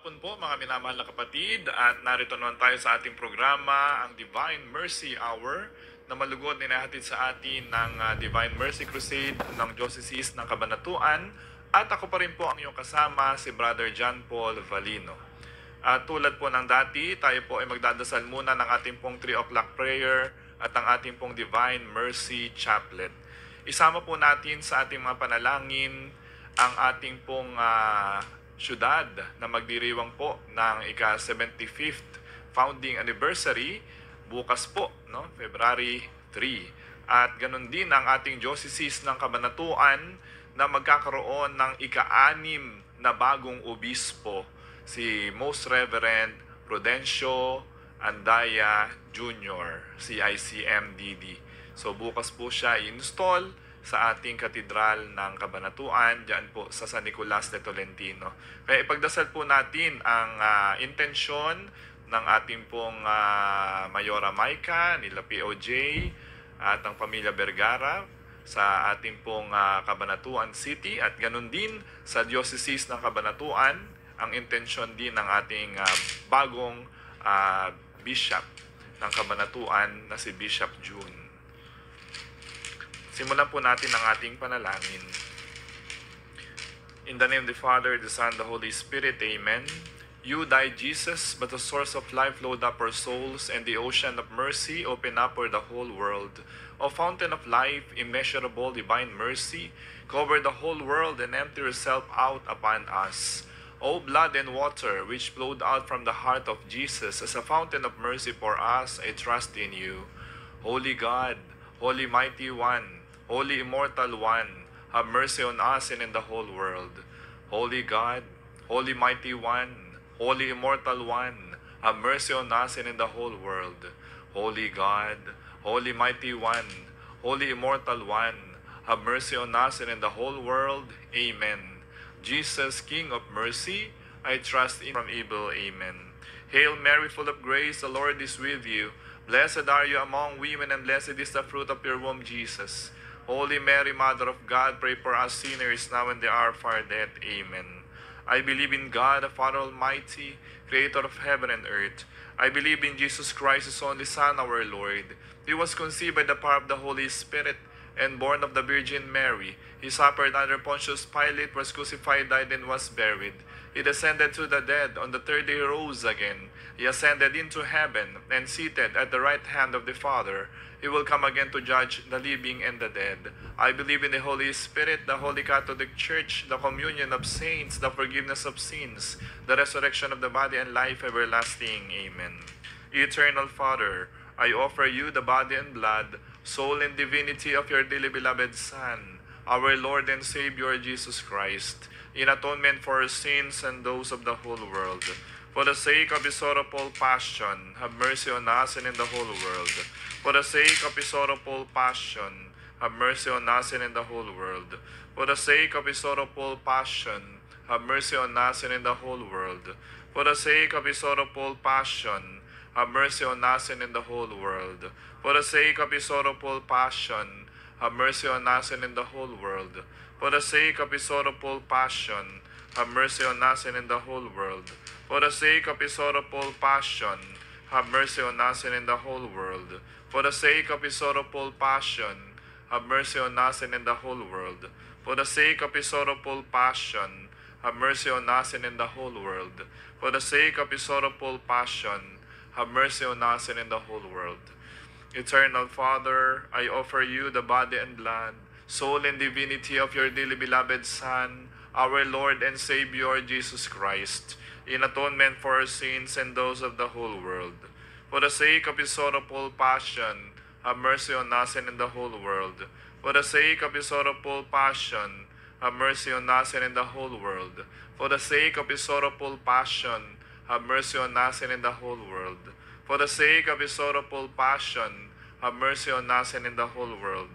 hapon po mga minamahal na kapatid at narito naman tayo sa ating programa, ang Divine Mercy Hour na malugod na inahatid sa atin ng Divine Mercy Crusade ng Diocese ng Cabanatuan at ako pa rin po ang iyong kasama, si Brother John Paul Valino. At tulad po ng dati, tayo po ay magdadasal muna ng ating pong 3 o'clock prayer at ang ating pong Divine Mercy Chaplet. Isama po natin sa ating mga panalangin ang ating pong syudad na magdiriwang po ng ika-75th founding anniversary bukas po, no? February 3. At ganun din ang ating diocese ng Cabanatuan na magkakaroon ng ika-6 na bagong obispo, si Most Reverend Prudencio Andaya Jr., CICMDD. So bukas po siya i-install sa ating katedral ng Cabanatuan, diyan po sa San Nicolas de Tolentino. Kaya ipagdasal po natin ang intensyon ng ating pong Mayora Maika, nila POJ, at ang pamilya Vergara sa ating pong Cabanatuan City at ganun din sa Diocese ng Cabanatuan, ang intensyon din ng ating bagong Bishop ng Cabanatuan na si Bishop June. Simulan po natin ang ating panalangin. In the name of the Father, the Son, the Holy Spirit, Amen. You died, Jesus, but the source of life flowed up our souls, and the ocean of mercy opened up for the whole world. O fountain of life, immeasurable divine mercy, cover the whole world and empty yourself out upon us. O blood and water, which flowed out from the heart of Jesus as a fountain of mercy for us, I trust in you. Holy God, Holy Mighty One, Holy Immortal One, have mercy on us and in the whole world. Holy God, Holy Mighty One, Holy Immortal One, have mercy on us and in the whole world. Holy God, Holy Mighty One, Holy Immortal One, have mercy on us and in the whole world. Amen. Jesus, King of mercy, I trust in from evil. Amen. Hail Mary, full of grace, the Lord is with you. Blessed are you among women, and blessed is the fruit of your womb, Jesus. Holy Mary, Mother of God, pray for us sinners now and the hour of our death. Amen. I believe in God, the Father Almighty, creator of heaven and earth. I believe in Jesus Christ, His only Son, our Lord. He was conceived by the power of the Holy Spirit and born of the Virgin Mary. He suffered under Pontius Pilate, was crucified, died, and was buried. He descended to the dead. On the third day he rose again. He ascended into heaven and seated at the right hand of the Father. He will come again to judge the living and the dead. I believe in the Holy Spirit, the Holy Catholic Church, the communion of saints, the forgiveness of sins, the resurrection of the body, and life everlasting. Amen. Eternal Father, I offer you the body and blood, soul and divinity of your dearly beloved Son, our Lord and Savior Jesus Christ, in atonement for our sins and those of the whole world. For the sake of His sorrowful passion, have mercy on us and in the whole world. For the sake of His sorrowful passion, have mercy on us and in the whole world. For the sake of His sorrowful passion, have mercy on us and in the whole world. For the sake of His sorrowful passion, have mercy on us and in the whole world. For the sake of His sorrowful passion, have mercy on us and in the whole world. For the sake of His sorrowful passion, have mercy on us and in the whole world. For the sake of His sorrowful passion, have mercy on us and in the whole world. For the sake of His sorrowful passion, have mercy on us and in the whole world. For the sake of His sorrowful passion, have mercy on us and in the whole world. For the sake of His sorrowful passion, have mercy on us and in the whole world. Eternal Father, I offer you the body and blood, soul and divinity of your dearly beloved Son, our Lord and Savior Jesus Christ, in atonement for our sins and those of the whole world. For the sake of His sorrowful passion, have mercy on us and in the whole world. For the sake of His sorrowful passion, have mercy on us and in the whole world. For the sake of His sorrowful passion, have mercy on us and in the whole world. For the sake of His sorrowful passion, have mercy on us and in the whole world.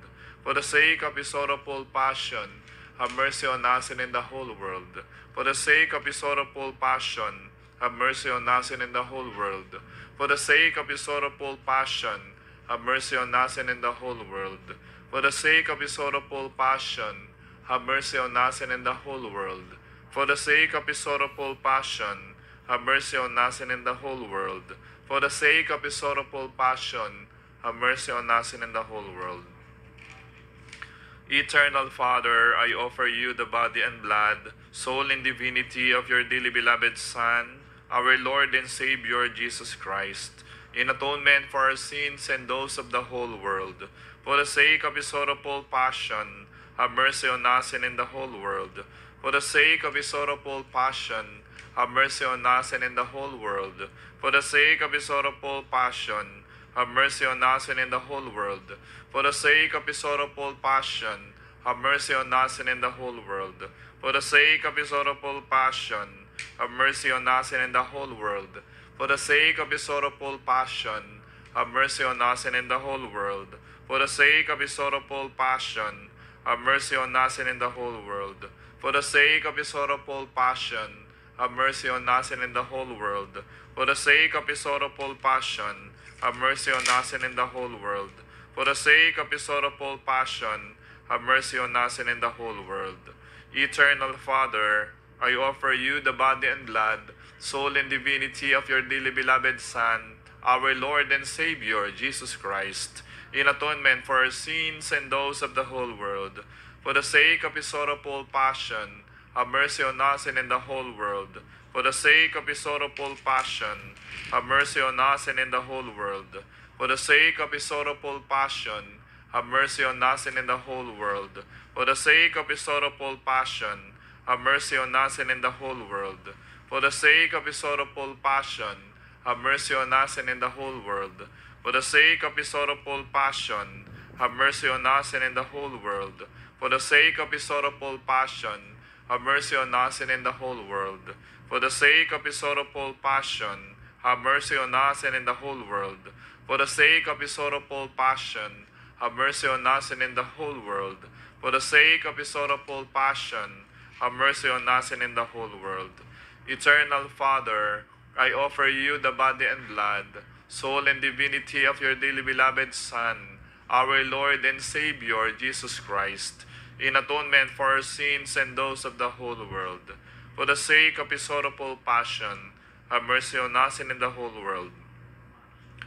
For the sake of His sorrowful passion, have mercy on us and in the whole world. For the sake of His sorrowful passion, have mercy on us and in the whole world. For the sake of His sorrowful passion, have mercy on us and in the whole world. For the sake of His sorrowful passion, have mercy on us and in the whole world. For the sake of His sorrowful passion, have mercy on us and in the whole world. For the sake of his sorrowful passion, have mercy on us and in the whole world. Eternal Father, I offer you the body and blood, soul and divinity of your dearly beloved Son, our Lord and Savior Jesus Christ, in atonement for our sins and those of the whole world. For the sake of his sorrowful passion, have mercy on us and in the whole world. For the sake of his sorrowful passion, have mercy on us and in the whole world. For the sake of his sorrowful passion, have mercy on us and in the whole world. For the sake of his sorrowful passion, have mercy on us and in the whole world. For the sake of his sorrowful passion, have mercy on us and in the whole world. For the sake of his sorrowful passion, have mercy on us and in the whole world. For the sake of his sorrowful passion, have mercy on us and in the whole world. For the sake of his sorrowful passion, have mercy on us and in the whole world. For the sake of his sorrowful passion, have mercy on us and in the whole world. For the sake of his sorrowful passion, have mercy on us and in the whole world. Eternal Father, I offer you the body and blood, soul and divinity of your dearly beloved Son, our Lord and Savior, Jesus Christ, in atonement for our sins and those of the whole world. For the sake of his sorrowful passion, have mercy on us and in the whole world. For the sake of his sorrowful passion, have mercy on us and in the whole world. For the sake of his sorrowful passion, have mercy on us and in the whole world. For the sake of his sorrowful passion, have mercy on us and in the whole world. For the sake of his sorrowful passion, have mercy on us and in the whole world. For the sake of his sorrowful passion, have mercy on us and in the whole world. For the sake of his sorrowful passion, have mercy on us and in the whole world. For the sake of his sorrowful passion, have mercy on us and in the whole world. For the sake of his sorrowful passion, have mercy on us and in the whole world. For the sake of his sorrowful passion, have mercy on us and in the whole world. Eternal Father, I offer you the body and blood, soul and divinity of your dearly beloved Son, our Lord and Savior, Jesus Christ, in atonement for our sins and those of the whole world. For the sake of his sorrowful passion, have mercy on us and in the whole world.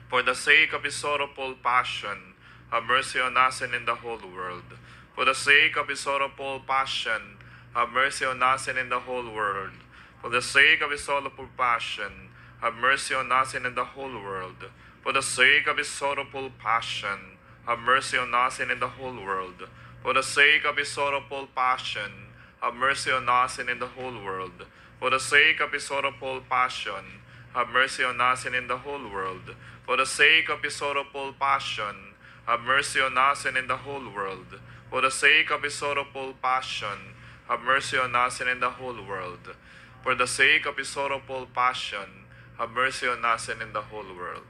For the sake of his sorrowful passion, have mercy on us and in the whole world. For the sake of his sorrowful passion, have mercy on us and in the whole world. For the sake of his sorrowful passion, have mercy on us and in the whole world. For the sake of his sorrowful passion, have mercy on us and in the whole world. For the sake of his sorrowful passion, have mercy on us and in the whole world. For the sake of his sorrowful passion, have mercy on us and in the whole world. For the sake of his sorrowful passion, have mercy on us and in the whole world. For the sake of his sorrowful passion, have mercy on us and in the whole world. For the sake of his sorrowful passion, have mercy on us and in the whole world.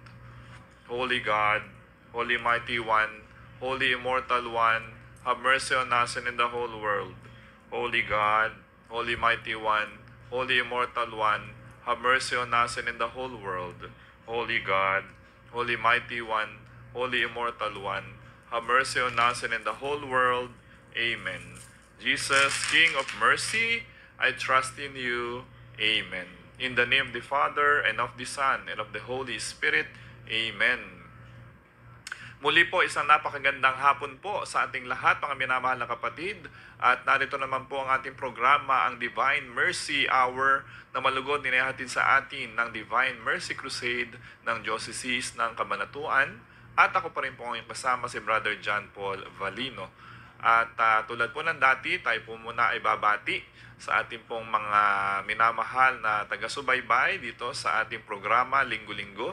Holy God, Holy Mighty One, Holy Immortal One, have mercy on us and in the whole world. Holy God, Holy Mighty One, Holy Immortal One, have mercy on us and in the whole world. Holy God, Holy Mighty One, Holy Immortal One, have mercy on us and in the whole world. Amen. Jesus, King of mercy, I trust in you. Amen. In the name of the Father, and of the Son, and of the Holy Spirit. Amen. Muli po, isang napakagandang hapon po sa ating lahat, mga minamahal na kapatid. At narito naman po ang ating programa, ang Divine Mercy Hour, na malugod ninihatid sa atin ng Divine Mercy Crusade ng Diocese ng Cabanatuan. At ako pa rin po ang kasama, si Brother John Paul Valino. At tulad po ng dati, tayo po muna ay babati sa ating pong mga minamahal na taga-subaybay dito sa ating programa linggo-linggo.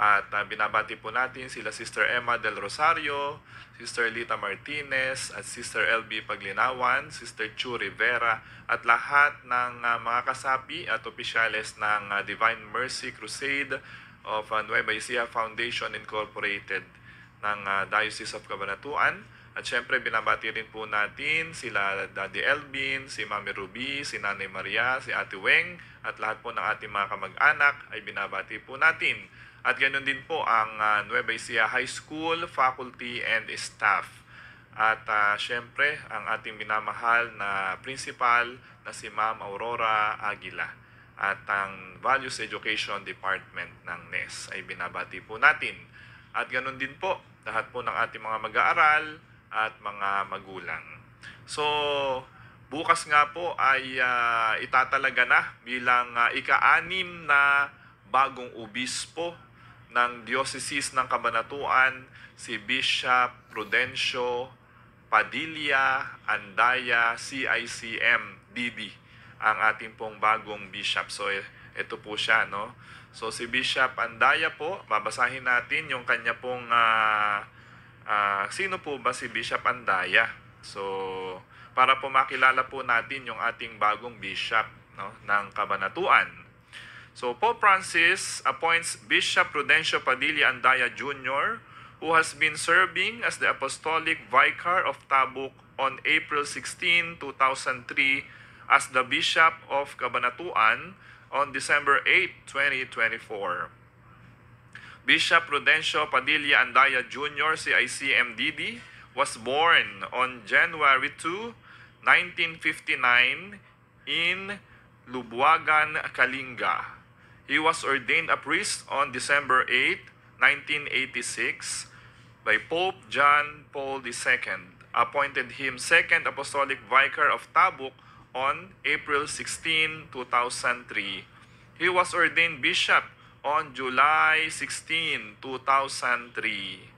At binabati po natin sila Sister Emma Del Rosario, Sister Lita Martinez, at Sister LB Paglinawan, Sister Chu Rivera, at lahat ng mga kasapi at opisyales ng Divine Mercy Crusade of Nueva Ecija Foundation Incorporated ng Diocese of Cabanatuan. At syempre, binabati rin po natin sila Daddy Elvin, si Mami Ruby, si Nanay Maria, si Ate Weng, at lahat po ng ating mga kamag-anak ay binabati po natin. At ganoon din po ang Nueva Ecija High School, faculty, and staff. At syempre, ang ating minamahal na principal na si Ma'am Aurora Aguila. at ang Values Education Department ng NES ay binabati po natin. At ganun din po, lahat po ng ating mga mag-aaral at mga magulang. So, bukas nga po ay itatalaga na bilang ika-6 na bagong obispo ng Diocese ng Cabanatuan, si Bishop Prudencio Padilla Andaya CICM DD, ang ating pong bagong bishop. So ito po siya, no? So si Bishop Andaya po, babasahin natin yung kanya pong sino po ba si Bishop Andaya? So para po makilala po natin yung ating bagong bishop, no, ng Cabanatuan. So Pope Francis appoints Bishop Prudencio Padilla Andaya Jr., who has been serving as the Apostolic Vicar of Tabuk on April 16, 2003, as the Bishop of Cabanatuan on December 8, 2024. Bishop Prudencio Padilla Andaya Jr., CICMDD, was born on January 2, 1959 in Lubuagan, Kalinga. He was ordained a priest on December 8, 1986 by Pope John Paul II, appointed him Second Apostolic Vicar of Tabuk on April 16, 2003. He was ordained bishop on July 16, 2003.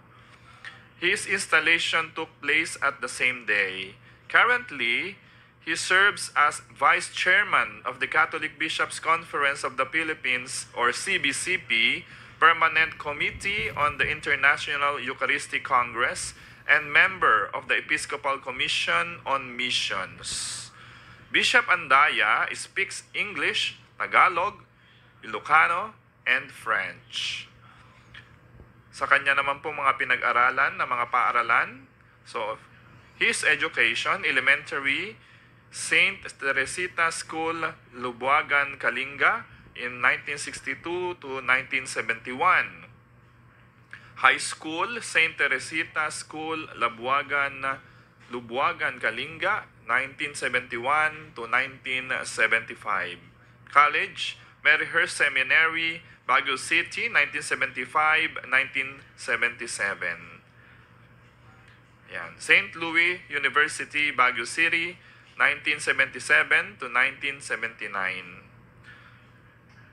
His installation took place at the same day. Currently, he serves as Vice Chairman of the Catholic Bishops' Conference of the Philippines, or CBCP, Permanent Committee on the International Eucharistic Congress, and member of the Episcopal Commission on Missions. Bishop Andaya speaks English, Tagalog, Ilocano, and French. Sa kanya naman po mga pinag-aralan na mga paaralan. So, his education, elementary, St. Teresita School, Lubuagan, Kalinga, in 1962 to 1971. High School, St. Teresita School, Lubuagan, Kalinga, 1971 to 1975. College, Maryhurst Seminary, Baguio City, 1975-1977. Yan. St. Louis University, Baguio City, 1977 to 1979.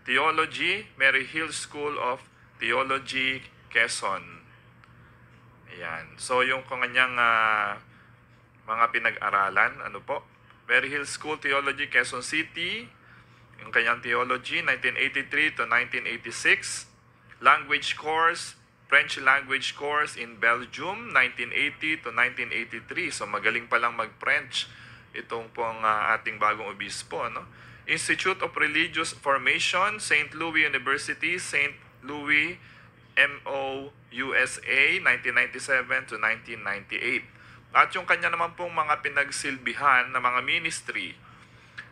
Theology, Mary Hill School of Theology, Quezon. Ayan. So, yung kanyang mga pinag-aralan, ano po? Mary Hill School Theology, Quezon City. Yung kanyang theology, 1983 to 1986. Language course, French language course in Belgium, 1980 to 1983. So, magaling palang mag-French itong pong ating bagong obispo, no? Institute of Religious Formation, St. Louis University, St. Louis, MO, USA, 1997 to 1998. At yung kanya naman pong mga pinagsilbihan na mga ministry,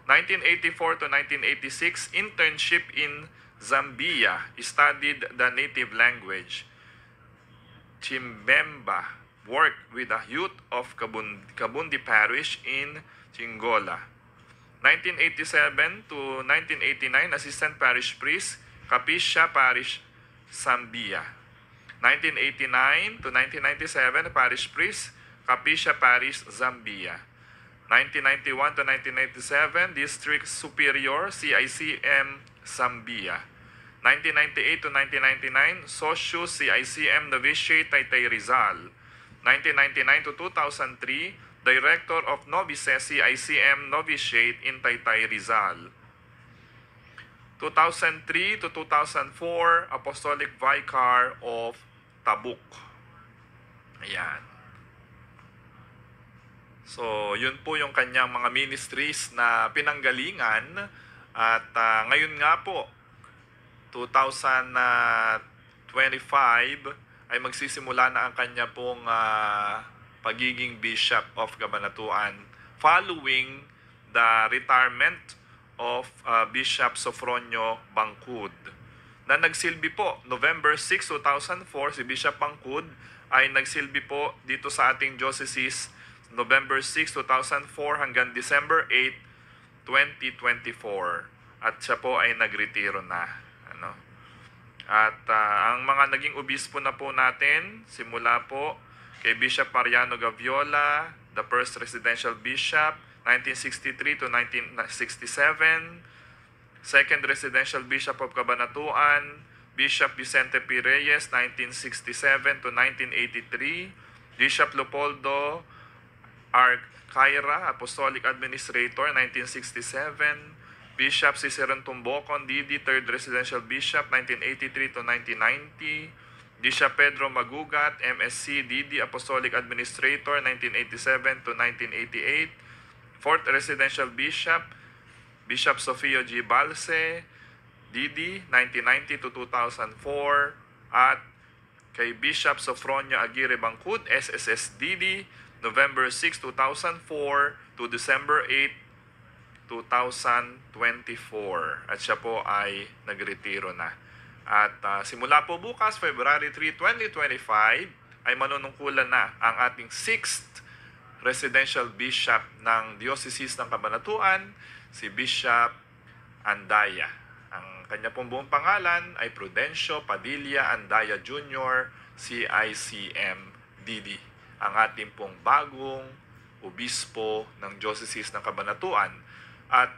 1984 to 1986, internship in Zambia, studied the native language. Chimbemba, worked with the youth of Kabundi Parish in Chingola. 1987 to 1989, Assistant Parish Priest, Capisha Parish, Zambia. 1989 to 1997, Parish Priest, Capisha Parish, Zambia. 1991 to 1997, District Superior, CICM, Zambia. 1998 to 1999, Sosyo CICM Novitiate, Taytay Rizal. 1999 to 2003, Director of Novices, CICM Novitiate in Taytay Rizal. 2003 to 2004, Apostolic Vicar of Tabuk. Ayan. So, yun po yung kanyang mga ministries na pinanggalingan. At ngayon nga po, 2025, ay magsisimula na ang kanya pong pagiging Bishop of Cabanatuan following the retirement of Bishop Sofronio Bangkud, na nagsilbi po November 6, 2004. Si Bishop Bangkud ay nagsilbi po dito sa ating diocese November 6, 2004 hanggang December 8, 2024. at siya po ay nagretiro na. Ano? At ang mga naging obispo na po natin, simula po kay Bishop Mariano Gaviola, the first residential bishop, 1963 to 1967, second residential bishop of Cabanatuan, Bishop Vicente P. Reyes, 1967 to 1983, Bishop Leopoldo R. Caira, Apostolic Administrator, 1967, Bishop Ciceron Tumbocon, DD, 3rd Residential Bishop, 1983 to 1990, Bishop Pedro Magugat, MSc, DD, Apostolic Administrator, 1987 to 1988, 4th Residential Bishop, Bishop Sofio G. Balse, DD, 1990 to 2004, at kay Bishop Sofronio Aguirre Bangkut, SSS DD, November 6, 2004 to December 8, 2024. At siya po ay nagretiro na. At simula po bukas, February 3, 2025, ay manunungkulan na ang ating 6th Residential Bishop ng Diocese ng Cabanatuan, si Bishop Andaya. Ang kanya pong buong pangalan ay Prudencio Padilla Andaya Jr., CICM DD. Ang ating pong bagong obispo ng Diocese ng Cabanatuan. At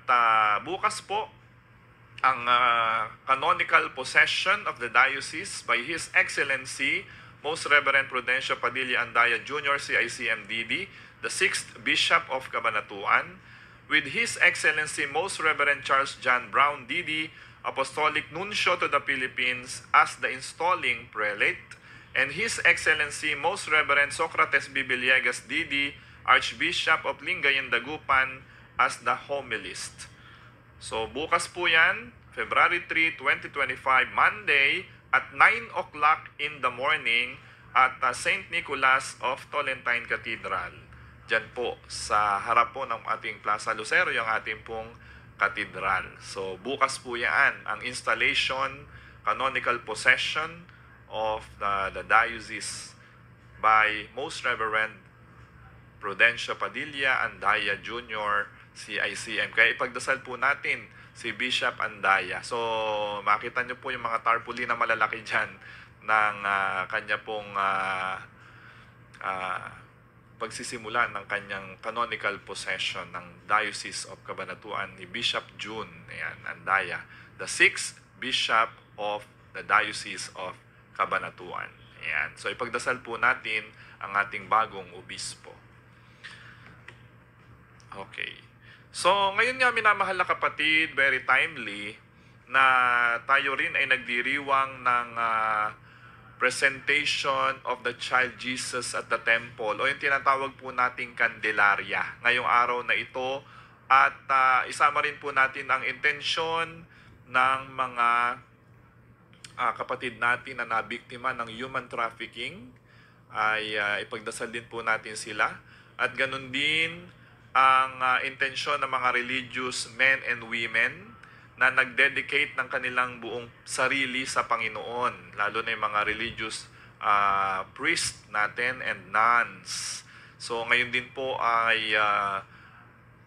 bukas po ang canonical possession of the diocese by His Excellency Most Reverend Prudencio Padilla Andaya Jr., CICM DD, the 6th Bishop of Cabanatuan, with His Excellency Most Reverend Charles John Brown DD, Apostolic Nuncio to the Philippines as the installing prelate, and His Excellency Most Reverend Socrates B. Villegas DD, Archbishop of Lingayen, Dagupan, as the homilist. So bukas po yan, February 3, 2025, Monday at 9 o'clock in the morning at St. Nicholas of Tolentine Cathedral. Diyan po sa harap po ng ating Plaza Lucero, yung ating pong katedral. So bukas po yan ang installation, canonical possession of the diocese by Most Reverend Prudencio Padilla Andaya Jr., CICM. Kaya ipagdasal po natin si Bishop Andaya. So, makita nyo po yung mga tarpaulin na malalaki dyan ng kanya pong pagsisimula ng kanyang canonical possession ng Diocese of Cabanatuan ni Bishop June Andaya, the 6th Bishop of the Diocese of Cabanatuan. Ayan. So, ipagdasal po natin ang ating bagong obispo. Okay. So, ngayon nga minamahal na kapatid, very timely, na tayo rin ay nagdiriwang ng presentation of the Child Jesus at the Temple, o yung tinatawag po nating Candelaria ngayong araw na ito. At isama rin po natin ang intensyon ng mga kapatid natin na nabiktima ng human trafficking, ay ipagdasal din po natin sila. At ganun din ang intensyon ng mga religious men and women na nag-dedicate ng kanilang buong sarili sa Panginoon, lalo na yung mga religious priests natin and nuns. So ngayon din po ay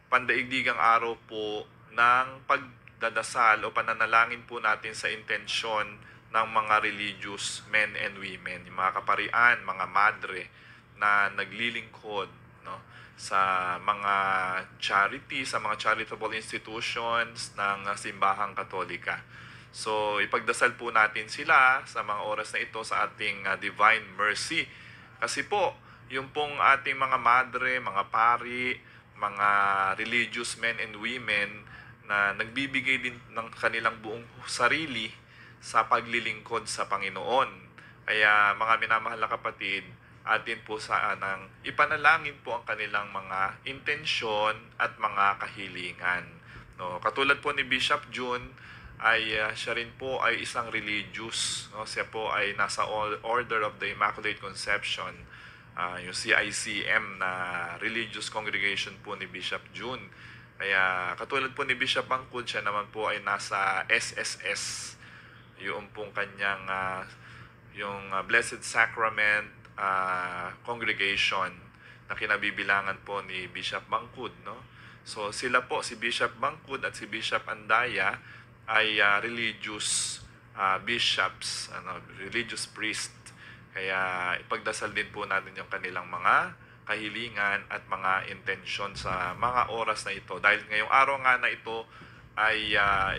pandaigdigang araw po ng pagdadasal o pananalangin po natin sa intensyon ng mga religious men and women, yung mga kaparian, mga madre na naglilingkod, no, sa mga charity, sa mga charitable institutions ng simbahang Katolika. So, ipagdasal po natin sila sa mga oras na ito sa ating divine mercy. Kasi po, yung pong ating mga madre, mga pari, mga religious men and women na nagbibigay din ng kanilang buong sarili sa paglilingkod sa Panginoon. Kaya mga minamahal na kapatid, atin po saanang ipanalangin po ang kanilang mga intensyon at mga kahilingan. No, katulad po ni Bishop June, ay siya rin po ay isang religious. No? Siya po ay nasa Order of the Immaculate Conception, yung CICM na religious congregation po ni Bishop June. Kaya katulad po ni Bishop Bangkut, siya naman po ay nasa SSS, yung pong kanyang yung Blessed Sacrament congregation na kinabibilangan po ni Bishop Bangkut, no? So sila po, si Bishop Bangkud at si Bishop Andaya ay religious bishops, religious priest. Kaya ipagdasal din po natin yung kanilang mga kahilingan at mga intensyon sa mga oras na ito. Dahil ngayong araw nga na ito ay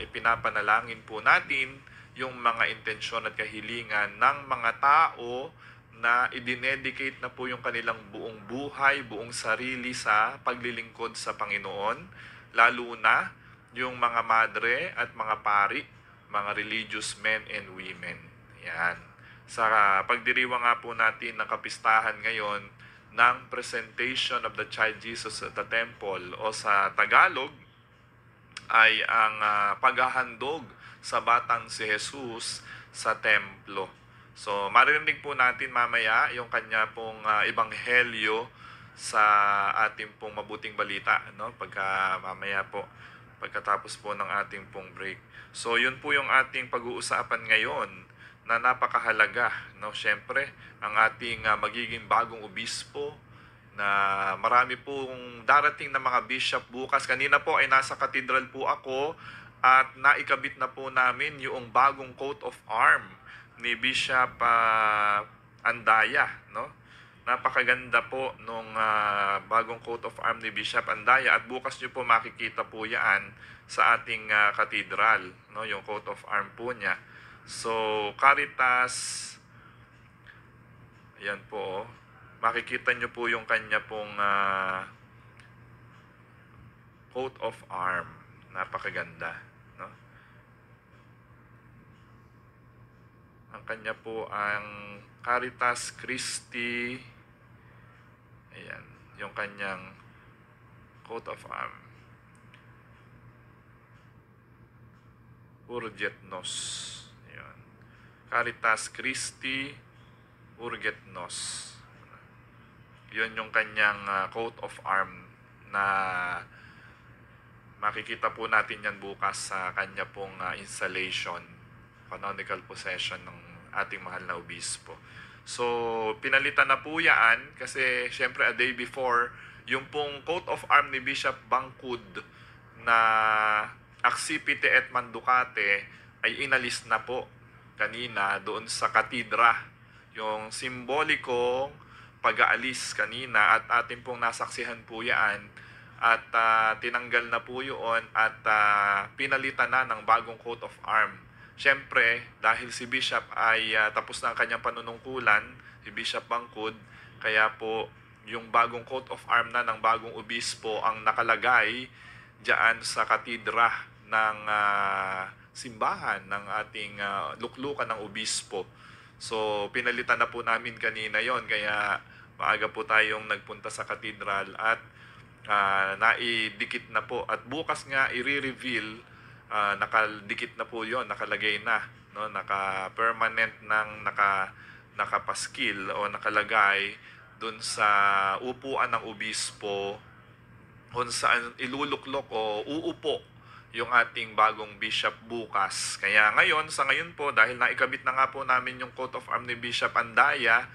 ipinapanalangin po natin yung mga intensyon at kahilingan ng mga tao na idinedicate na po yung kanilang buong buhay, buong sarili sa paglilingkod sa Panginoon, lalo na yung mga madre at mga pari, mga religious men and women. Yan. Sa pagdiriwang nga po natin ng kapistahan ngayon ng Presentation of the Child Jesus at the Temple o sa Tagalog ay ang paghahandog sa batang si Jesus sa templo. So, maririnig po natin mamaya yung kanya pong ebanghelyo sa ating pong mabuting balita, no? Mamaya po, pagkatapos po ng ating pong break. So, yun po yung ating pag-uusapan ngayon na napakahalaga, no? Siyempre, ang ating magiging bagong obispo, na marami pong darating na mga bishop bukas. Kanina po ay nasa katedral po ako at naikabit na po namin yung bagong coat of arm ni Bishop Andaya, no? Napakaganda po nung bagong coat of arm ni Bishop Andaya at bukas niyo po makikita po yan sa ating katedral, no? Yung coat of arm po niya. So, Caritas, yan po, makikita nyo po yung kanya pong coat of arm. Napakaganda, no? Ang kanya po ang Caritas Christi. Ayan, yung kanyang coat of arm. Urget Nos. Ayan. Caritas Christi Urget Nos. Yun yung kanyang coat of arm na makikita po natin yan bukas sa kanya pong installation, canonical possession ng ating mahal na obispo. So, pinalitan na po yan kasi syempre a day before, yung pong coat of arm ni Bishop Bangkud na Accipite et Mandukate ay inalis na po kanina doon sa katedra. Yung simbolikong pag-aalis kanina at atin pong nasaksihan po yan at tinanggal na po yun at pinalitan na ng bagong coat of arm. Siyempre, dahil si Bishop ay tapos na ang kanyang panunungkulan, si Bishop Bangkud, kaya po yung bagong coat of arm na ng bagong obispo ang nakalagay diyan sa katedra ng simbahan ng ating luklukan ng obispo. So, pinalitan na po namin kanina yon, kaya maaga po tayong nagpunta sa katedral at naidikit na po. At bukas nga i-reveal, nakadikit na po yon, nakalagay na, no? Naka-permanent ng nakapaskil o nakalagay dun sa upuan ng obispo kung saan iluluklok o uupo yung ating bagong bishop bukas. Kaya sa ngayon po, dahil naikabit na nga po namin yung coat of arm ni Bishop Andaya,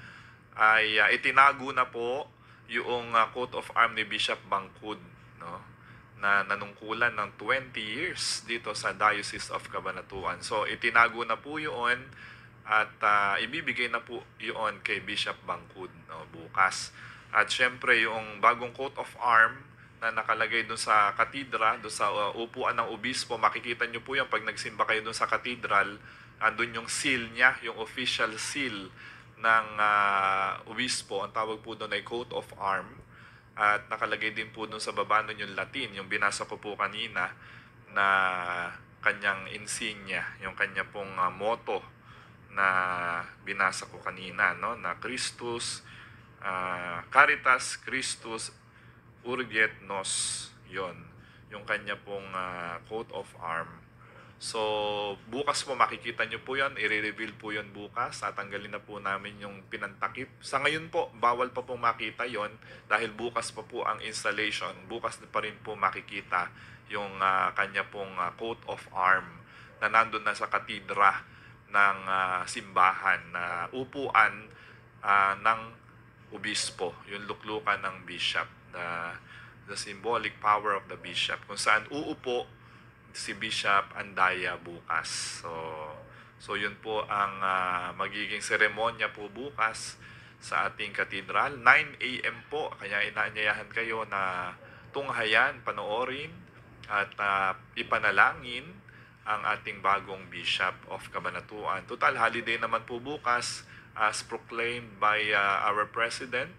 ay itinago na po yung coat of arm ni Bishop Bangkud, no? Na nanungkulan ng 20 years dito sa Diocese of Cabanatuan. So, itinago na po yun at ibibigay na po yun kay Bishop Bangkud, no, bukas. At syempre, yung bagong coat of arm na nakalagay doon sa katedra, doon sa upuan ng obispo, makikita nyo po yan pag nagsimba kayo doon sa katedral, andun yung seal niya, yung official seal ng obispo, ang tawag po doon ay coat of arm, at nakalagay din po doon sa baba nun yung Latin, yung binasa ko po kanina, na kanyang insignia, yung kanya pong motto na binasa ko kanina, no? Na Christus, Caritas Christus Urget Nos, yon yung kanya pong coat of arm. So, bukas po makikita nyo po yan, i-reveal po yon bukas, tatanggalin na po namin yung pinantakip. Sa ngayon po, bawal pa pong makita yon dahil bukas pa po ang installation, bukas pa rin po makikita yung kanya pong coat of arm na nandun na sa katedra ng simbahan na upuan ng obispo, yung luklukan ng bishop na the symbolic power of the bishop, kung saan uupo si Bishop Andaya bukas. So yun po ang magiging seremonya po bukas sa ating katedral. 9 a.m. po, kaya inaanyayahan kayo na tunghayan, panoorin at ipanalangin ang ating bagong Bishop of Cabanatuan. Total holiday naman po bukas as proclaimed by our President,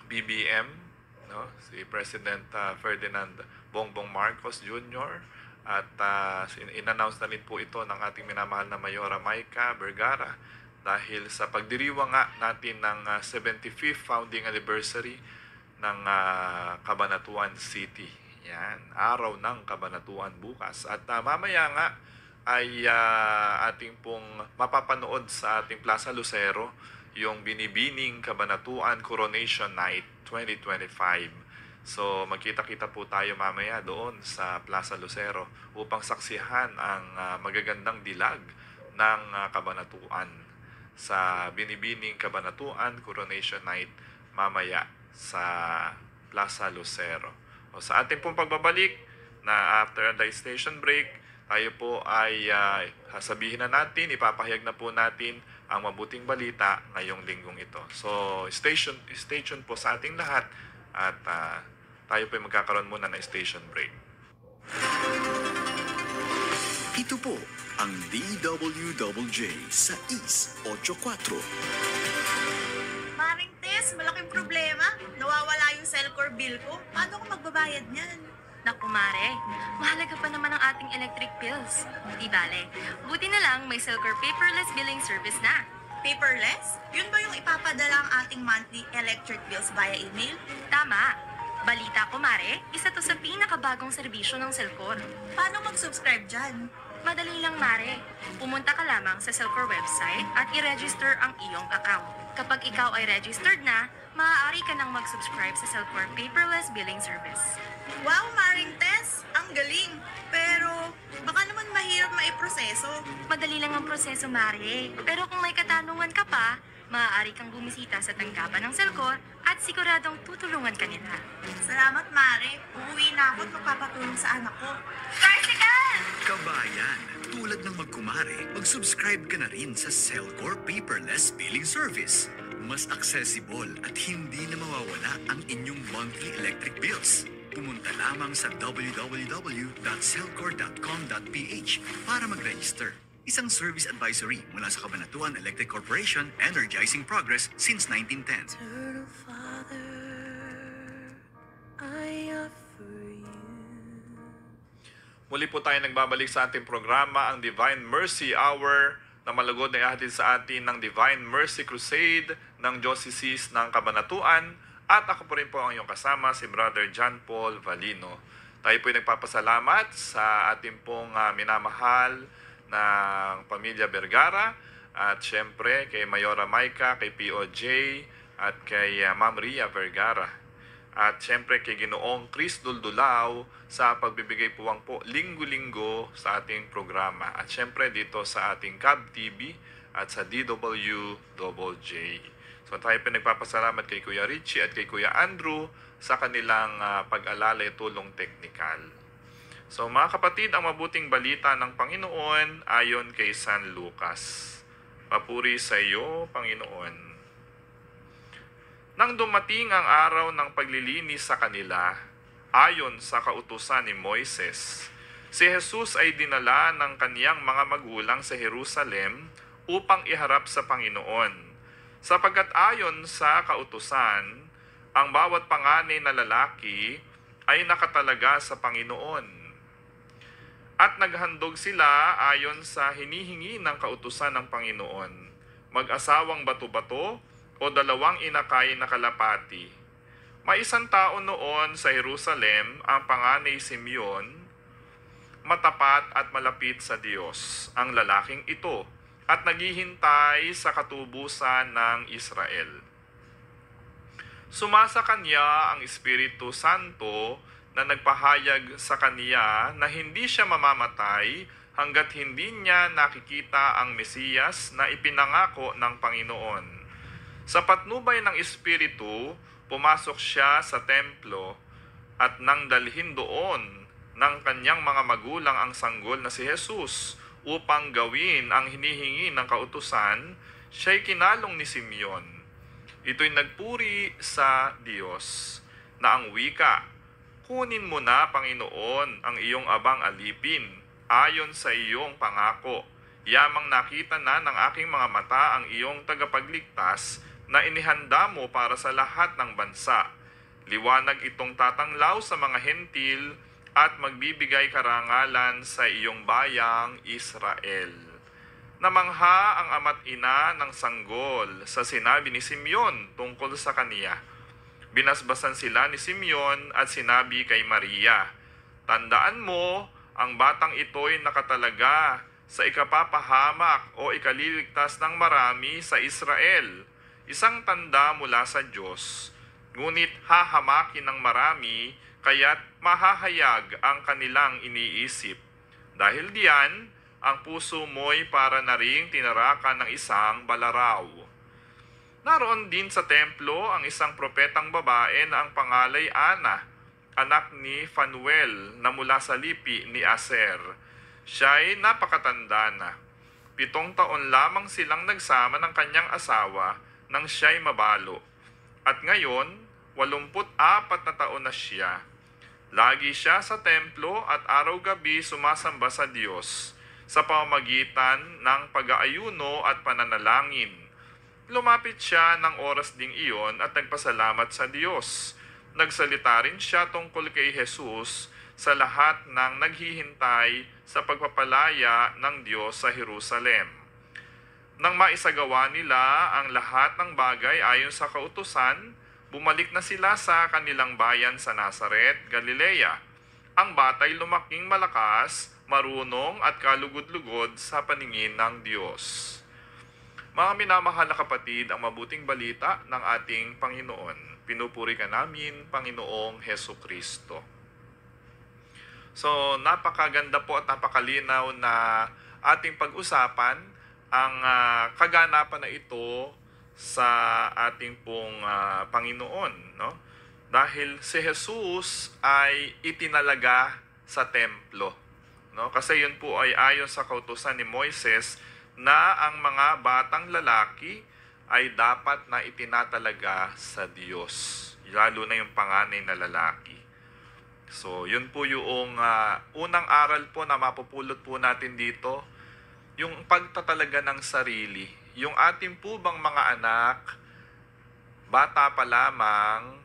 BBM, no? Si President Ferdinand Bongbong Marcos Jr. At in-announce na rin po ito ng ating minamahal na Mayora Maika Vergara dahil sa pagdiriwang nga natin ng 75th founding anniversary ng Cabanatuan City. Yan, araw ng Cabanatuan bukas. At mamaya nga ay ating pong mapapanood sa ating Plaza Lucero yung Binibining Cabanatuan Coronation Night 2025. So magkita-kita po tayo mamaya doon sa Plaza Lucero upang saksihan ang magagandang dilag ng Cabanatuan sa Binibining Cabanatuan Coronation Night mamaya sa Plaza Lucero. O sa ating pong pagbabalik na after the station break, tayo po ay sasabihin na natin, ipapahayag na po natin ang mabuting balita ngayong linggong ito. So stay tuned po sa ating lahat at tayo po ay magkakaroon muna ng station break. Ito po ang DWJJ sa East 84. Maring Tess, malaking problema. Nawawala yung Cellcore bill ko. Paano ko magbabayad niyan? Naku, Mare, mahalaga pa naman ang ating electric bills. Di bale, buti na lang may Cellcore paperless billing service na. Paperless? Yun ba yung ipapadala ang ating monthly electric bills via email? Tama. Balita ko, Mare, isa to sa pinakabagong serbisyo ng Cellcore. Paano mag-subscribe dyan? Madali lang, Mare. Pumunta ka lamang sa Cellcore website at i-register ang iyong account. Kapag ikaw ay registered na, maaari ka nang mag-subscribe sa Cellcore paperless billing service. Wow, Maring Tess! Ang galing! Pero baka naman mahirap maiproseso. Madali lang ang proseso, Mare. Pero kung may katanungan ka pa, maaari kang bumisita sa tanggapan ng Cellcore at siguradong tutulungan ka nila. Salamat, Mare. Uuwi na ako at magpapatulong sa anak ko. Tricycle! Kabayan, tulad ng magkumare, mag-subscribe ka na rin sa Cellcore Paperless Billing Service. Mas accessible at hindi na mawawala ang inyong monthly electric bills. Pumunta lamang sa www.cellcore.com.ph para mag-register. Isang service advisory mula sa Cabanatuan Electric Corporation, energizing progress since 1910. Eternal Father, I offer you. Muli po tayo nagbabalik sa ating programa, ang Divine Mercy Hour, na malugod na ihatid sa atin ng Divine Mercy Crusade ng Diocese ng Cabanatuan. At ako po rin po ang iyong kasama, si Brother John Paul Valino. Tayo po ay nagpapasalamat sa ating pong minamahal ng pamilya Vergara at syempre kay Mayora Maika, kay POJ at kay Ma'am Ria Vergara. At syempre kay Ginoong Chris Duldulao sa pagbibigay puwang po linggo-linggo sa ating programa. At syempre dito sa ating Cab TV at sa DWJJ. So tayo po nagpapasalamat kay Kuya Richie at kay Kuya Andrew sa kanilang pag-alala at tulong teknikal. So mga kapatid, ang mabuting balita ng Panginoon ayon kay San Lucas. Papuri sa iyo, Panginoon. Nang dumating ang araw ng paglilinis sa kanila, ayon sa kautusan ni Moises, si Jesus ay dinala ng kaniyang mga magulang sa Jerusalem upang iharap sa Panginoon. Sapagkat ayon sa kautusan, ang bawat panganay na lalaki ay nakatalaga sa Panginoon. At naghandog sila ayon sa hinihingi ng kautusan ng Panginoon, mag-asawang bato-bato o dalawang inakay na kalapati. May isang tao noon sa Jerusalem, ang panganay Simeon, matapat at malapit sa Diyos, ang lalaking ito, at naghihintay sa katubusan ng Israel. Sumasa kanya ang Espiritu Santo na nagpahayag sa kaniya na hindi siya mamamatay hanggat hindi niya nakikita ang Mesiyas na ipinangako ng Panginoon. Sa patnubay ng Espiritu, pumasok siya sa templo at nang dalhin doon ng kanyang mga magulang ang sanggol na si Jesus upang gawin ang hinihingi ng kautusan, siya'y kinalong ni Simeon. Ito'y nagpuri sa Diyos na ang wika, "Kunin mo na, Panginoon, ang iyong abang alipin ayon sa iyong pangako. Yamang nakita na ng aking mga mata ang iyong tagapagligtas na inihanda mo para sa lahat ng bansa. Liwanag itong tatanglaw sa mga hentil at magbibigay karangalan sa iyong bayang Israel." Namangha ang ama't ina ng sanggol sa sinabi ni Simeon tungkol sa kaniya. Binasbasan sila ni Simeon at sinabi kay Maria, "Tandaan mo, ang batang ito'y nakatalaga sa ikapapahamak o ikaliligtas ng marami sa Israel. Isang tanda mula sa Diyos, ngunit hahamakin ng marami, kaya't mahahayag ang kanilang iniisip. Dahil diyan, ang puso mo'y para na ring tinarakan ng isang balaraw." Naroon din sa templo ang isang propetang babae na ang pangalay Ana, anak ni Fanuel na mula sa lipi ni Aser. Siya'y napakatanda na. 7 taon lamang silang nagsama ng kanyang asawa nang siya'y mabalo. At ngayon, 84 na taon na siya. Lagi siya sa templo at araw-gabi sumasamba sa Diyos sa pamamagitan ng pag-aayuno at pananalangin. Lumapit siya ng oras ding iyon at nagpasalamat sa Diyos. Nagsalita rin siya tungkol kay Jesus sa lahat ng naghihintay sa pagpapalaya ng Diyos sa Jerusalem. Nang maisagawa nila ang lahat ng bagay ayon sa kautusan, bumalik na sila sa kanilang bayan sa Nazaret, Galilea. Ang batay lumaking malakas, marunong at kalugod-lugod sa paningin ng Diyos. Mga minamahal na kapatid, ang mabuting balita ng ating Panginoon. Pinupuri ka namin, Panginoong Heso Kristo. So, napakaganda po at napakalinaw na ating pag-usapan ang kaganapan na ito sa ating pong Panginoon, no? Dahil si Jesus ay itinalaga sa templo, no? Kasi yun po ay ayon sa kautusan ni Moises na ang mga batang lalaki ay dapat na itinatalaga sa Diyos, lalo na yung panganay na lalaki. So, yun po yung unang aral po na mapupulot po natin dito, yung pagtatalaga ng sarili. Yung ating po bang mga anak, bata pa lamang,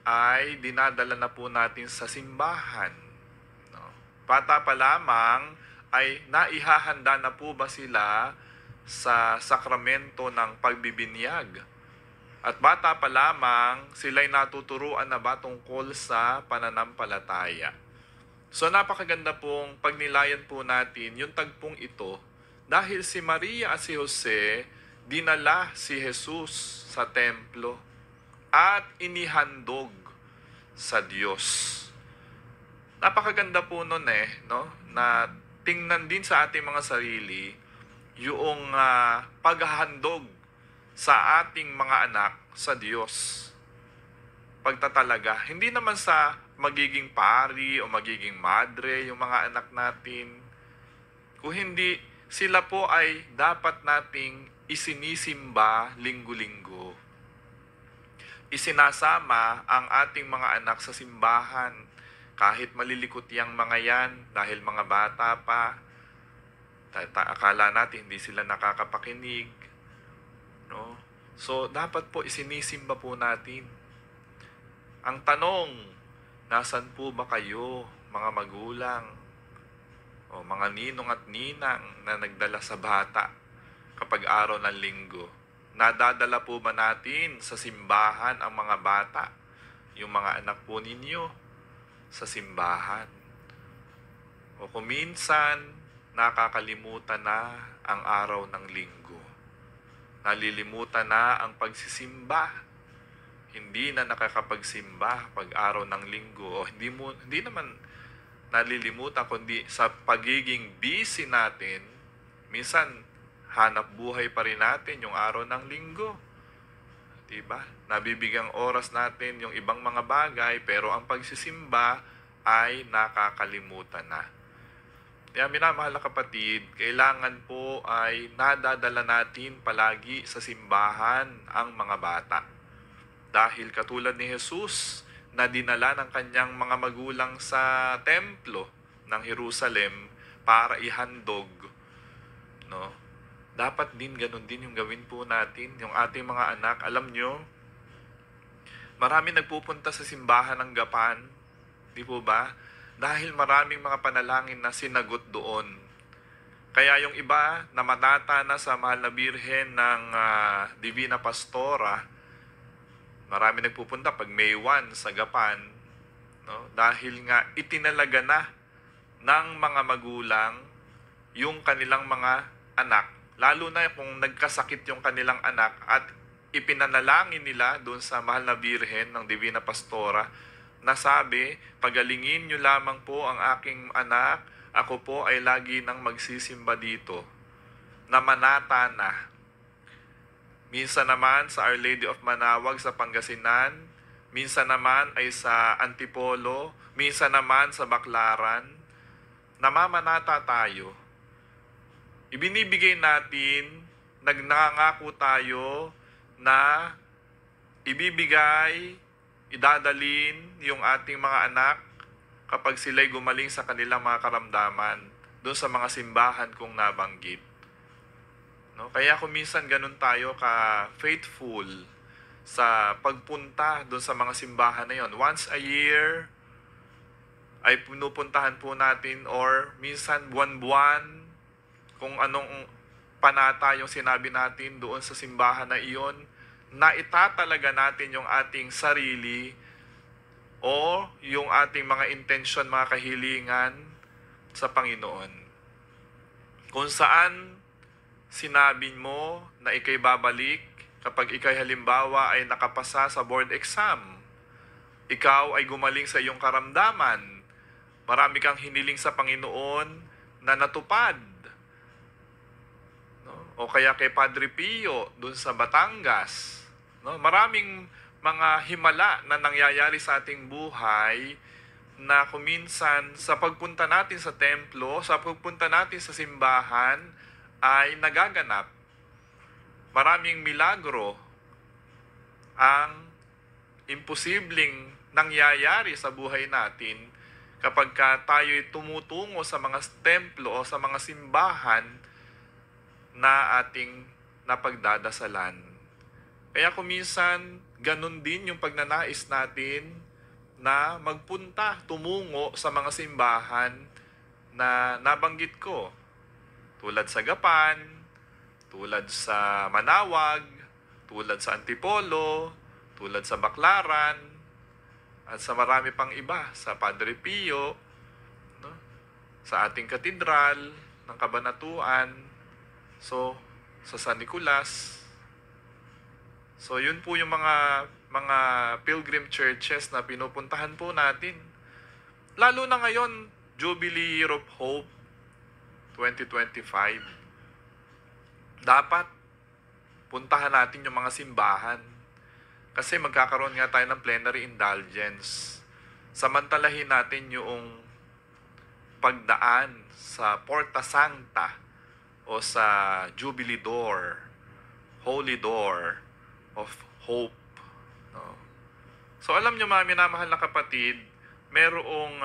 ay dinadala na po natin sa simbahan. No? Bata pa lamang, ay naihahanda na po ba sila sa sakramento ng pagbibinyag? At bata pa lamang, sila'y natuturuan na ba tungkol sa pananampalataya? So napakaganda pong pagnilayan po natin yung tagpong ito dahil si Maria at si Jose dinala si Jesus sa templo at inihandog sa Diyos. Napakaganda po nun no? Na tingnan din sa ating mga sarili yung paghahandog sa ating mga anak sa Diyos. Pagtatalaga. Hindi naman sa magiging pari o magiging madre yung mga anak natin. Kung hindi, sila po ay dapat nating isinisimba linggo-linggo. Isinasama ang ating mga anak sa simbahan. Kahit malilikot yang mga yan, dahil mga bata pa, akala natin hindi sila nakakapakinig. No? So, dapat po isinisimba po natin. Ang tanong, nasan po ba kayo, mga magulang, o mga ninong at ninang na nagdala sa bata kapag araw ng linggo? Nadadala po ba natin sa simbahan ang mga bata, yung mga anak po ninyo, sa simbahan? O kung minsan, nakakalimutan na ang araw ng linggo. Nalilimutan na ang pagsisimba. Hindi na nakakapagsimba pag araw ng linggo. O hindi naman nalilimutan, kundi sa pagiging busy natin, minsan hanap buhay pa rin natin yung araw ng linggo. Diba? Nabibigyang oras natin yung ibang mga bagay, pero ang pagsisimba ay nakakalimutan na. Kaya minamahal na kapatid, kailangan po ay nadadala natin palagi sa simbahan ang mga bata. Dahil katulad ni Jesus na dinala ng kanyang mga magulang sa templo ng Jerusalem para ihandog, no? Dapat din ganun din yung gawin po natin, yung ating mga anak. Alam nyo, marami nagpupunta sa simbahan ng Gapan, di po ba? Dahil maraming mga panalangin na sinagot doon. Kaya yung iba na matata na sa Mahal na Birhen ng Divina Pastora, marami nagpupunta pag May 1 sa Gapan, no? Dahil nga itinalaga na ng mga magulang yung kanilang mga anak. Lalo na kung nagkasakit yung kanilang anak at ipinanalangin nila doon sa Mahal na Birhen ng Divina Pastora na sabi, pagalingin nyo lamang po ang aking anak, ako po ay lagi nang magsisimba dito. Namanata na. Minsan naman sa Our Lady of Manawag sa Pangasinan, minsan naman ay sa Antipolo, minsan naman sa Baclaran, namamanata tayo. Ibinibigay natin, nagnangako tayo na ibibigay, idadalin yung ating mga anak kapag sila'y gumaling sa kanilang mga karamdaman doon sa mga simbahan kong nabanggit. No? Kaya kung minsan ganun tayo ka-faithful sa pagpunta doon sa mga simbahan na yon. Once a year ay pinupuntahan po natin or minsan buwan-buwan kung anong panata yung sinabi natin doon sa simbahan na iyon, na itatalaga natin yung ating sarili o yung ating mga intensyon, mga kahilingan sa Panginoon. Kung saan sinabi mo na ikay babalik kapag ikay halimbawa ay nakapasa sa board exam, ikaw ay gumaling sa iyong karamdaman, marami kang hiniling sa Panginoon na natupad. O kaya kay Padre Pio doon sa Batangas. No? Maraming mga himala na nangyayari sa ating buhay na kuminsan sa pagpunta natin sa templo, sa pagpunta natin sa simbahan ay nagaganap. Maraming milagro ang imposibleng nangyayari sa buhay natin kapag tayo'y tumutungo sa mga templo o sa mga simbahan na ating napagdadasalan. Kaya kuminsan, ganun din yung pagnanais natin na magpunta, tumungo sa mga simbahan na nabanggit ko. Tulad sa Gapan, tulad sa Manawag, tulad sa Antipolo, tulad sa Baclaran, at sa marami pang iba, sa Padre Pio, no? Sa ating katedral ng Kabanatuan, so, sa San Nicolas. So, yun po yung mga pilgrim churches na pinupuntahan po natin. Lalo na ngayon, Jubilee Year of Hope 2025. Dapat puntahan natin yung mga simbahan. Kasi magkakaroon nga tayo ng plenary indulgence. Samantalahin natin yung pagdaan sa Porta Sancta o sa Jubilee Door, Holy Door of Hope. No? So alam nyo mga minamahal na kapatid, merong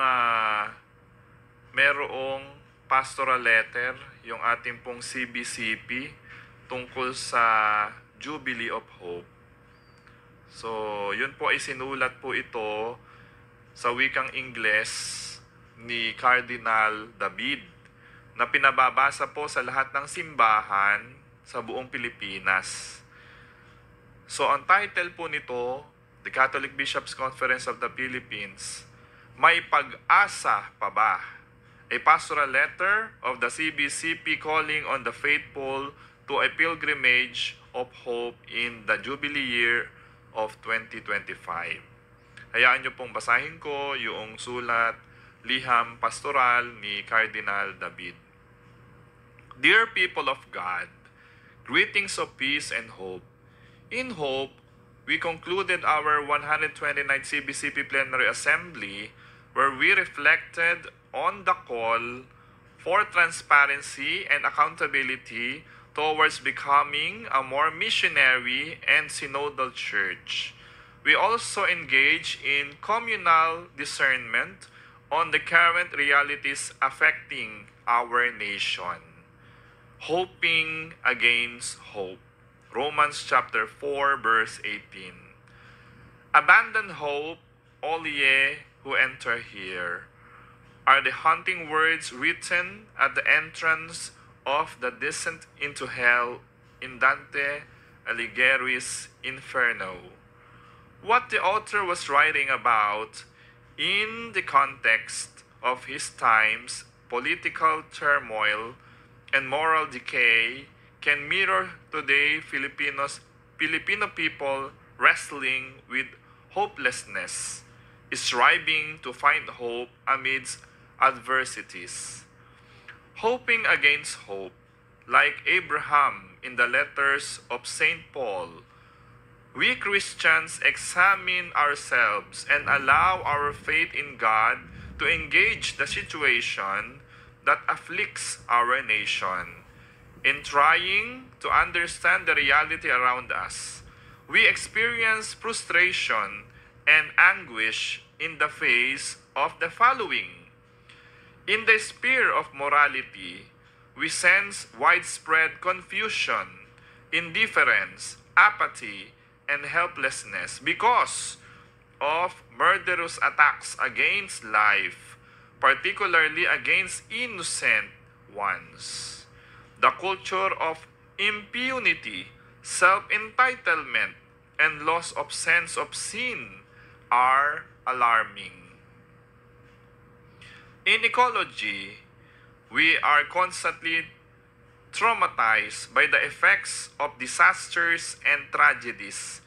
pastoral letter, yung ating pong CBCP, tungkol sa Jubilee of Hope. So yun po ay sinulat po ito sa wikang Ingles ni Cardinal David, na pinababasa po sa lahat ng simbahan sa buong Pilipinas. So, ang title po nito, The Catholic Bishops' Conference of the Philippines, May Pag-asa Pa Ba? A Pastoral Letter of the CBCP Calling on the Faithful to a Pilgrimage of Hope in the Jubilee Year of 2025. Hayaan nyo pong basahin ko yung sulat, liham pastoral ni Cardinal David. Dear people of God, greetings of peace and hope. In hope, we concluded our 129th CBCP Plenary Assembly where we reflected on the call for transparency and accountability towards becoming a more missionary and synodal church. We also engage in communal discernment on the current realities affecting our nation. Hoping against hope. Romans chapter 4 verse 18. Abandon hope, all ye who enter here, are the haunting words written at the entrance of the descent into hell in Dante Alighieri's Inferno. What the author was writing about in the context of his time's political turmoil and moral decay can mirror today Filipino people wrestling with hopelessness, striving to find hope amidst adversities. Hoping against hope, like Abraham in the letters of St. Paul, we Christians examine ourselves and allow our faith in God to engage the situation that afflicts our nation. In trying to understand the reality around us, we experience frustration and anguish in the face of the following. In the sphere of morality, we sense widespread confusion, indifference, apathy, and helplessness because of murderous attacks against life, particularly against innocent ones. The culture of impunity, self-entitlement, and loss of sense of sin are alarming. In ecology, we are constantly traumatized by the effects of disasters and tragedies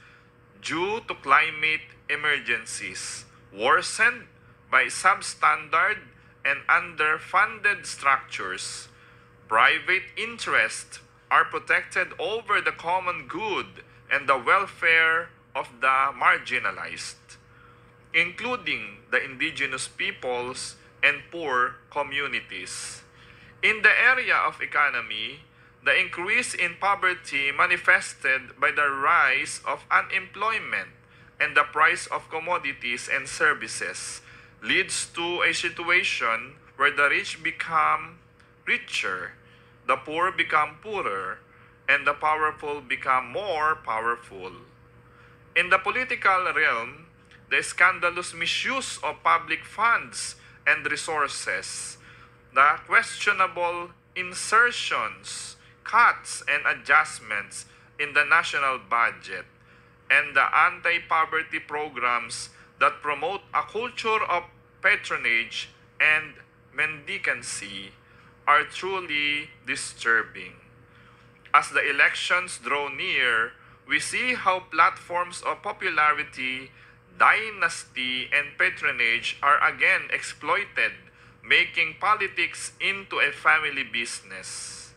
due to climate emergencies, worsened by substandard and underfunded structures. Private interests are protected over the common good and the welfare of the marginalized, including the indigenous peoples and poor communities. In the area of economy, the increase in poverty manifested by the rise of unemployment and the price of commodities and services leads to a situation where the rich become richer, the poor become poorer, and the powerful become more powerful. In the political realm, the scandalous misuse of public funds and resources, the questionable insertions, cuts, and adjustments in the national budget, and the anti-poverty programs that promote a culture of patronage and mendicancy are truly disturbing. As the elections draw near, we see how platforms of popularity, dynasty, and patronage are again exploited, making politics into a family business.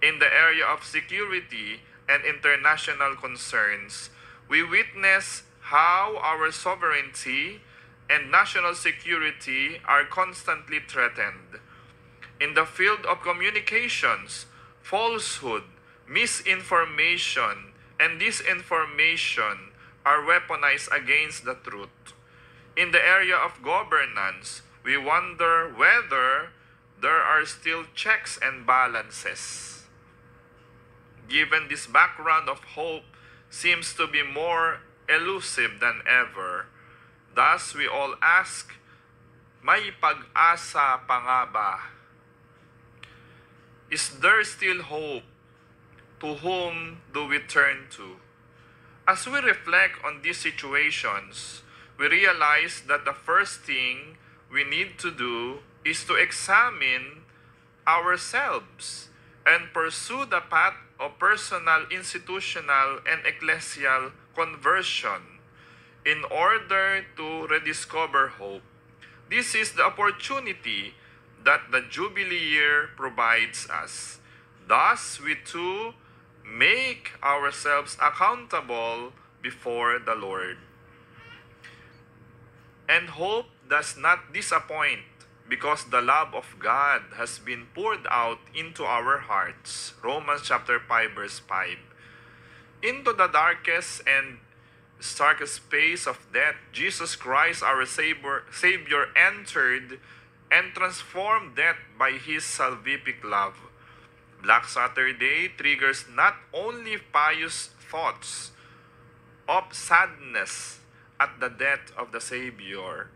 In the area of security and international concerns, we witness how our sovereignty and national security are constantly threatened. In the field of communications, falsehood, misinformation, and disinformation are weaponized against the truth. In the area of governance, we wonder whether there are still checks and balances. Given this background of hope seems to be more elusive than ever, thus we all ask, may pag-asa pa nga ba? Is there still hope? To whom do we turn to? As we reflect on these situations, we realize that the first thing we need to do is to examine ourselves and pursue the path of personal, institutional, and ecclesial conversion in order to rediscover hope. This is the opportunity that the Jubilee year provides us. Thus, we too make ourselves accountable before the Lord. And hope does not disappoint because the love of God has been poured out into our hearts. Romans chapter 5 verse 5. Into the darkest and starkest space of death, Jesus Christ, our Savior, entered and transformed death by His salvific love. Black Saturday triggers not only pious thoughts of sadness at the death of the Savior,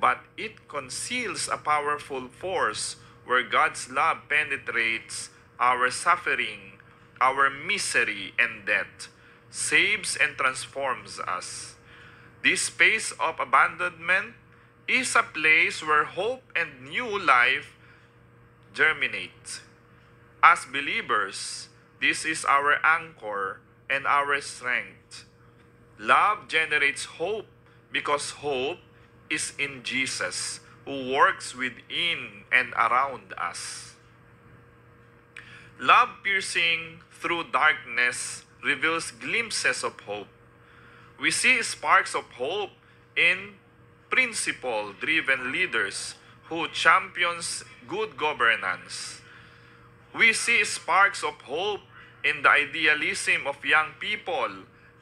but it conceals a powerful force where God's love penetrates our suffering, our misery, and death, saves and transforms us. This space of abandonment is a place where hope and new life germinate. As believers, this is our anchor and our strength. Love generates hope because hope is in Jesus, who works within and around us. Love piercing through darkness reveals glimpses of hope. We see sparks of hope in principle-driven leaders who champions good governance. We see sparks of hope in the idealism of young people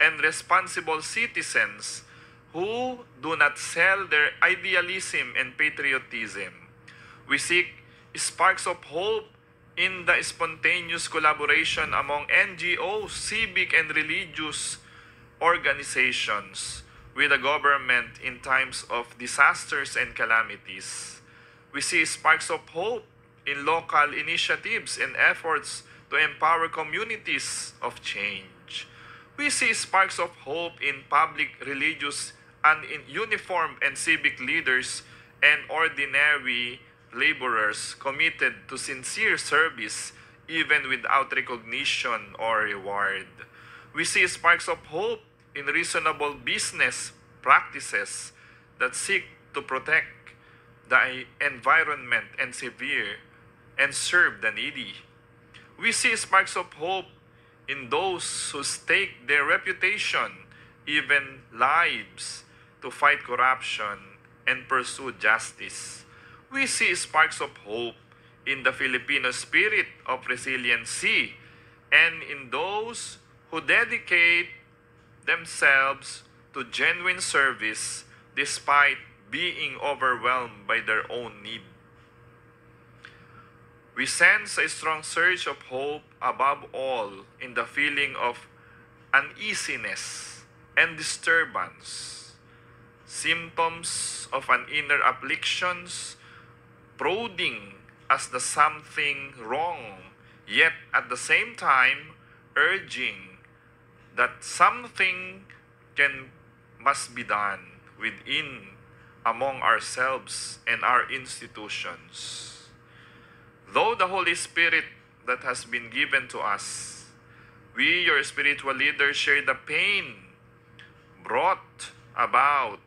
and responsible citizens who do not sell their idealism and patriotism. We see sparks of hope in the spontaneous collaboration among NGOs, civic and religious organizations with the government in times of disasters and calamities. We see sparks of hope in local initiatives and efforts to empower communities of change. We see sparks of hope in public, religious, and in uniformed and civic leaders and ordinary laborers committed to sincere service even without recognition or reward. We see sparks of hope in reasonable business practices that seek to protect the environment and serve the needy. We see sparks of hope in those who stake their reputation, even lives, to fight corruption and pursue justice. We see sparks of hope in the Filipino spirit of resiliency and in those who dedicate themselves to genuine service despite being overwhelmed by their own need. We sense a strong surge of hope above all in the feeling of uneasiness and disturbance, symptoms of an inner afflictions, prodding as the something wrong, yet at the same time urging that something must be done within, among ourselves and our institutions. Though the Holy Spirit that has been given to us, we, your spiritual leaders, share the pain brought about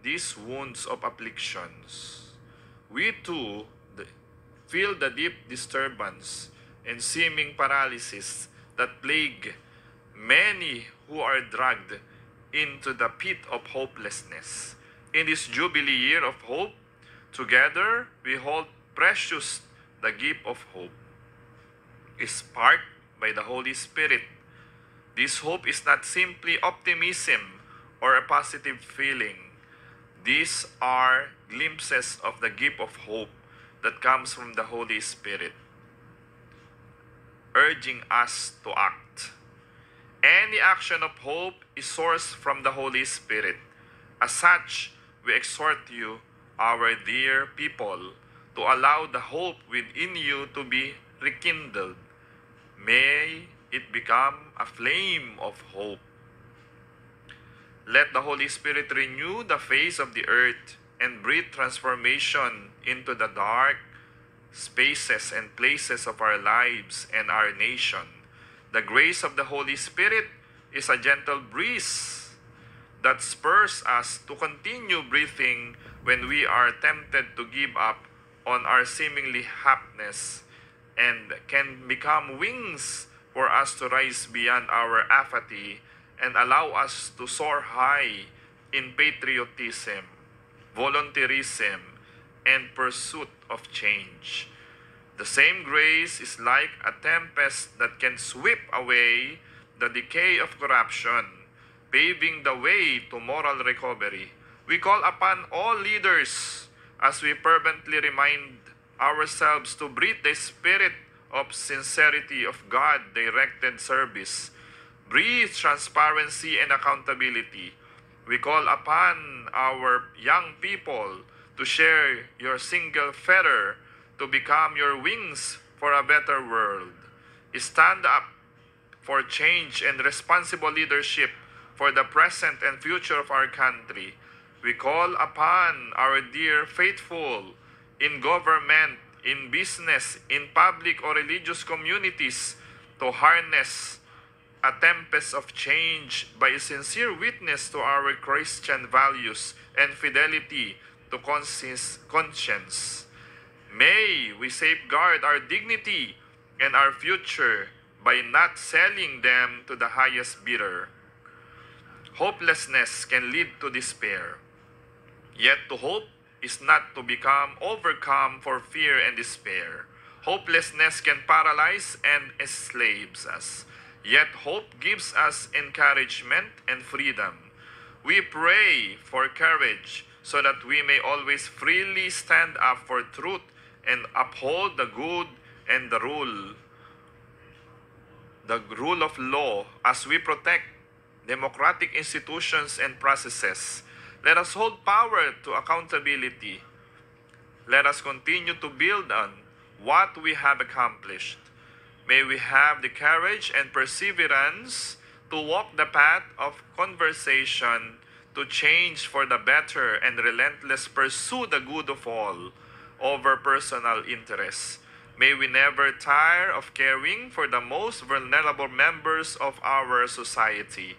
these wounds of afflictions. We too feel the deep disturbance and seeming paralysis that plague many who are dragged into the pit of hopelessness. In this Jubilee year of hope, together we hold precious the gift of hope, sparked by the Holy Spirit. This hope is not simply optimism or a positive feeling. These are glimpses of the gift of hope that comes from the Holy Spirit, urging us to act. Any action of hope is sourced from the Holy Spirit. As such, we exhort you, our dear people, to allow the hope within you to be rekindled. May it become a flame of hope. Let the Holy Spirit renew the face of the earth and breathe transformation into the dark spaces and places of our lives and our nation. The grace of the Holy Spirit is a gentle breeze that spurs us to continue breathing when we are tempted to give up on our seemingly happiness, and can become wings for us to rise beyond our apathy and allow us to soar high in patriotism, volunteerism, and pursuit of change. The same grace is like a tempest that can sweep away the decay of corruption, paving the way to moral recovery. We call upon all leaders as we fervently remind ourselves to breathe the spirit of sincerity of God-directed service. Breathe transparency and accountability. We call upon our young people to share your single feather to become your wings for a better world. Stand up for change and responsible leadership for the present and future of our country. We call upon our dear faithful in government, in business, in public or religious communities to harness a tempest of change by a sincere witness to our Christian values and fidelity to conscience. May we safeguard our dignity and our future by not selling them to the highest bidder. Hopelessness can lead to despair. Yet to hope is not to become overcome for fear and despair. Hopelessness can paralyze and enslaves us. Yet hope gives us encouragement and freedom. We pray for courage so that we may always freely stand up for truth and uphold the good and the rule of law as we protect democratic institutions and processes. Let us hold power to accountability. Let us continue to build on what we have accomplished. May we have the courage and perseverance to walk the path of conversation, to change for the better and relentless pursue the good of all over personal interests. May we never tire of caring for the most vulnerable members of our society,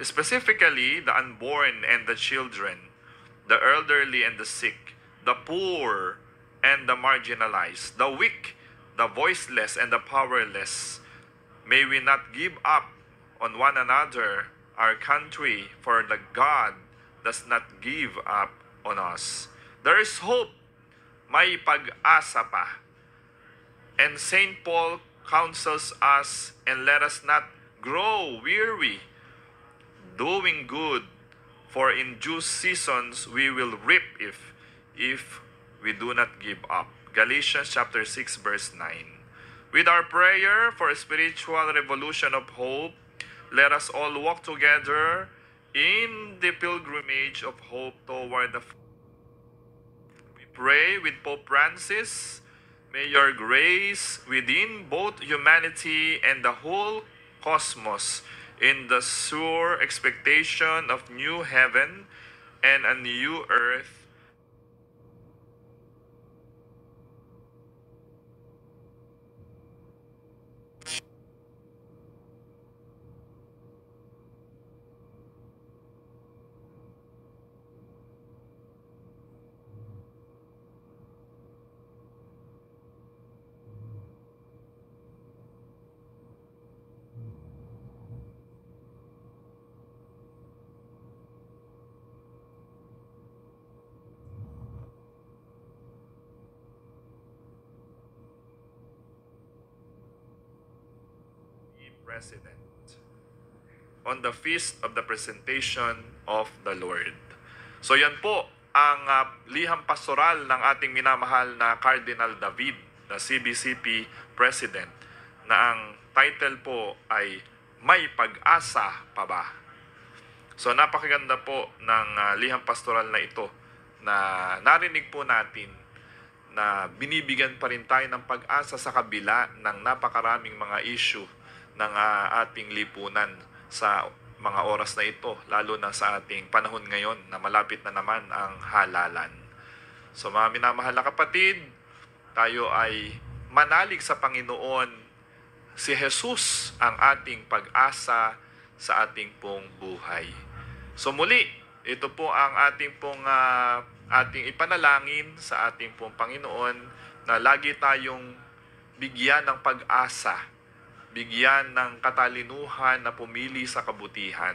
specifically the unborn and the children, the elderly and the sick, the poor and the marginalized, the weak, the voiceless and the powerless. May we not give up on one another, our country, for the God does not give up on us. There is hope, may pag-asa pa. And St. Paul counsels us, and let us not grow weary doing good, for in due seasons we will reap if we do not give up. Galatians chapter 6 verse 9. With our prayer for a spiritual revolution of hope, let us all walk together in the pilgrimage of hope toward the. We pray with Pope Francis, may your grace within both humanity and the whole cosmos, in the sure expectation of new heaven and a new earth, President, on the feast of the presentation of the Lord. So yan po ang liham pastoral ng ating minamahal na Cardinal David, na CBCP President, na ang title po ay May Pag-asa Pa Ba? So napakaganda po ng liham pastoral na ito, na narinig po natin na binibigyan pa rin tayo ng pag-asa sa kabila ng napakaraming mga issue ng ating lipunan sa mga oras na ito, lalo na sa ating panahon ngayon na malapit na naman ang halalan. So mga minamahal na kapatid, tayo ay manalig sa Panginoon. Si Jesus ang ating pag-asa sa ating pong buhay. So muli, ito po ang ating pong ating ipanalangin sa ating pong Panginoon, na lagi tayong bigyan ng pag-asa, bigyan ng katalinuhan na pumili sa kabutihan.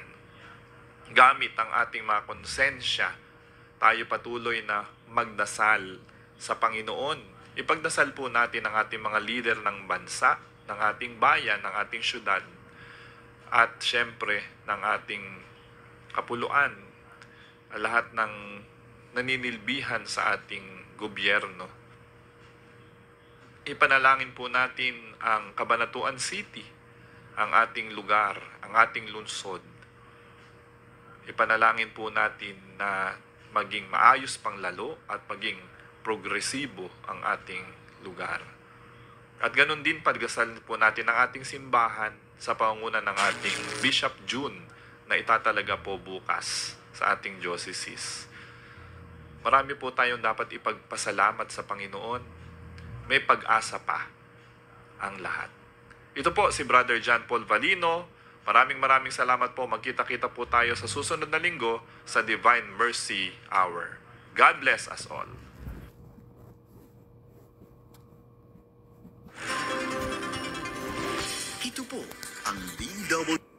Gamit ang ating mga konsensya, tayo patuloy na magdasal sa Panginoon. Ipagdasal po natin ang ating mga leader ng bansa, ng ating bayan, ng ating syudad, at syempre ng ating kapuluan, lahat ng naninilbihan sa ating gobyerno. Ipanalangin po natin ang Cabanatuan City, ang ating lugar, ang ating lungsod. Ipanalangin po natin na maging maayos pang lalo at maging progresibo ang ating lugar. At ganun din pagdasal po natin ang ating simbahan sa pangunguna ng ating Bishop June na itatalaga po bukas sa ating diocese. Marami po tayong dapat ipagpasalamat sa Panginoon. May pag-asa pa ang lahat. Ito po si Brother John Paul Valino. Maraming salamat po. Magkita-kita po tayo sa susunod na linggo sa Divine Mercy Hour. God bless us all. Ito po ang DW